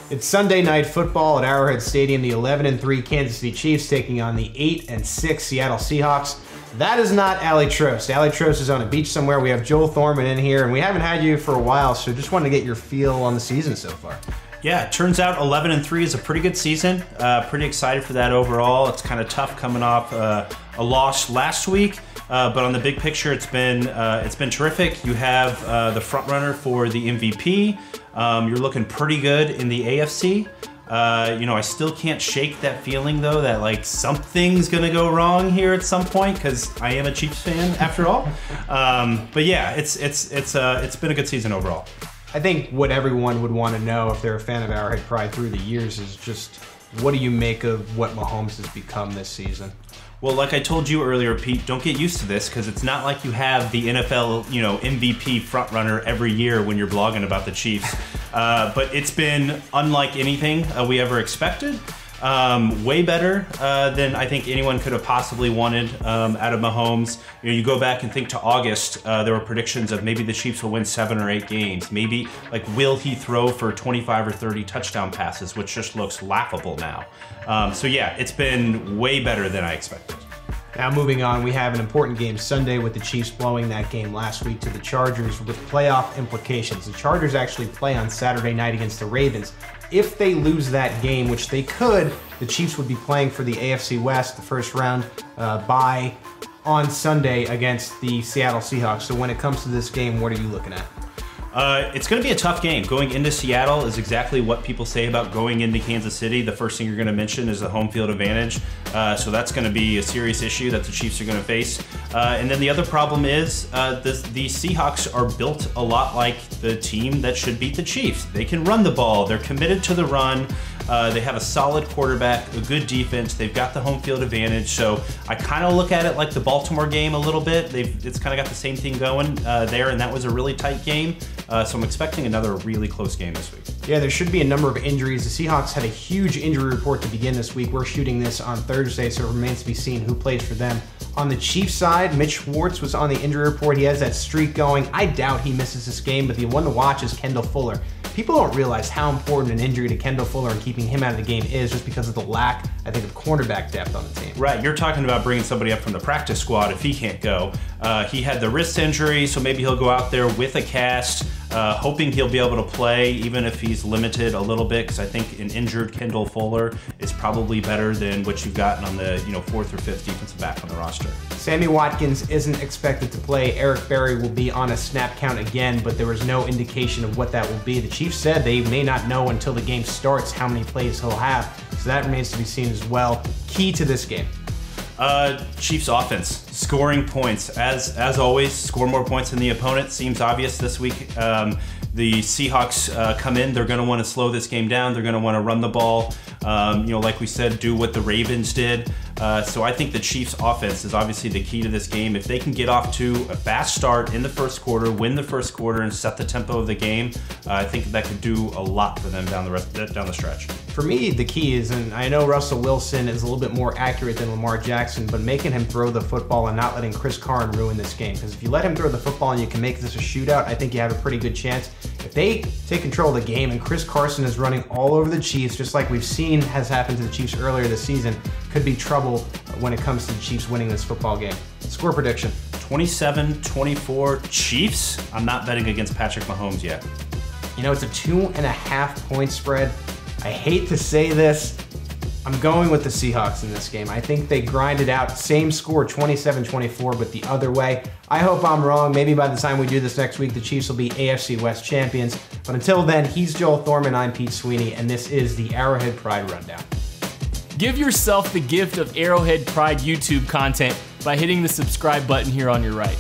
It's Sunday Night Football at Arrowhead Stadium. The 11-3 Kansas City Chiefs taking on the 8-6 Seattle Sehawks. That is not Allie Trost. Allie Trost is on a beach somewhere. We have Joel Thorman in here, and we haven't had you for a while, so just wanted to get your feel on the season so far. Yeah, it turns out 11-3 is a pretty good season. Pretty excited for that overall. It's kind of tough coming off a loss last week, but on the big picture, it's been terrific. You have the front runner for the MVP. You're looking pretty good in the AFC. I still can't shake that feeling though that like something's gonna go wrong here at some point because I am a Chiefs fan after all. But yeah, it's been a good season overall. I think what everyone would want to know if they're a fan of Arrowhead Pride through the years is just what do you make of what Mahomes has become this season? Well, like I told you earlier, Pete, don't get used to this because it's not like you have the NFL, MVP frontrunner every year when you're blogging about the Chiefs. But it's been unlike anything we ever expected. Way better than I think anyone could have possibly wanted out of Mahomes. You go back and think to August, there were predictions of maybe the Chiefs will win 7 or 8 games. Maybe, will he throw for 25 or 30 touchdown passes, which just looks laughable now. So yeah, it's been way better than I expected. Now moving on, we have an important game Sunday with the Chiefs blowing that game last week to the Chargers with playoff implications. The Chargers actually play on Saturday night against the Ravens. If they lose that game, which they could, the Chiefs would be playing for the AFC West, the first round bye on Sunday against the Seattle Sehawks. So when it comes to this game, what are you looking at? It's going to be a tough game. Going into Seattle is exactly what people say about going into Kansas City. The first thing you're going to mention is the home field advantage. So that's going to be a serious issue that the Chiefs are going to face. And then the other problem is the Seahawks are built a lot like the team that should beat the Chiefs. They can run the ball. They're committed to the run. They have a solid quarterback, a good defense. They've got the home field advantage. So I kind of look at it like the Baltimore game a little bit. It's kind of got the same thing going there, and that was a really tight game. So I'm expecting another really close game this week. Yeah, there should be a number of injuries. The Seahawks had a huge injury report to begin this week. We're shooting this on Thursday, so it remains to be seen who plays for them. On the Chiefs side, Mitch Schwartz was on the injury report. He has that streak going. I doubt he misses this game, but the one to watch is Kendall Fuller. People don't realize how important an injury to Kendall Fuller and keeping him out of the game is just because of the lack, I think, of cornerback depth on the team. Right, you're talking about bringing somebody up from the practice squad if he can't go. He had the wrist injury, so maybe he'll go out there with a cast, hoping he'll be able to play even if he's limited a little bit, because I think an injured Kendall Fuller is probably better than what you've gotten on the 4th or 5th defensive back on the roster. Sammy Watkins isn't expected to play. Eric Berry will be on a snap count again, but there was no indication of what that will be. The Chiefs said they may not know until the game starts how many plays he'll have, so that remains to be seen as well. Key to this game. Chiefs offense, scoring points. As always, score more points than the opponent. Seems obvious this week. The Seahawks come in, they're going to want to slow this game down. They're going to want to run the ball. Like we said, do what the Ravens did. So I think the Chiefs offense is obviously the key to this game. If they can get off to a fast start in the first quarter, win the first quarter, and set the tempo of the game, I think that could do a lot for them down the stretch. For me, the key is, and I know Russell Wilson is a little bit more accurate than Lamar Jackson, but making him throw the football and not letting Chris Carson ruin this game. Because if you let him throw the football and you can make this a shootout, I think you have a pretty good chance. If they take control of the game and Chris Carson is running all over the Chiefs, just like we've seen has happened to the Chiefs earlier this season, could be trouble when it comes to the Chiefs winning this football game. Score prediction. 27-24 Chiefs. I'm not betting against Patrick Mahomes yet. It's a 2.5 point spread. I hate to say this. I'm going with the Seahawks in this game. I think they grind it out. Same score, 27-24, but the other way. I hope I'm wrong. Maybe by the time we do this next week, the Chiefs will be AFC West champions. But until then, he's Joel Thorman, I'm Pete Sweeney, and this is the Arrowhead Pride Rundown. Give yourself the gift of Arrowhead Pride YouTube content by hitting the subscribe button here on your right.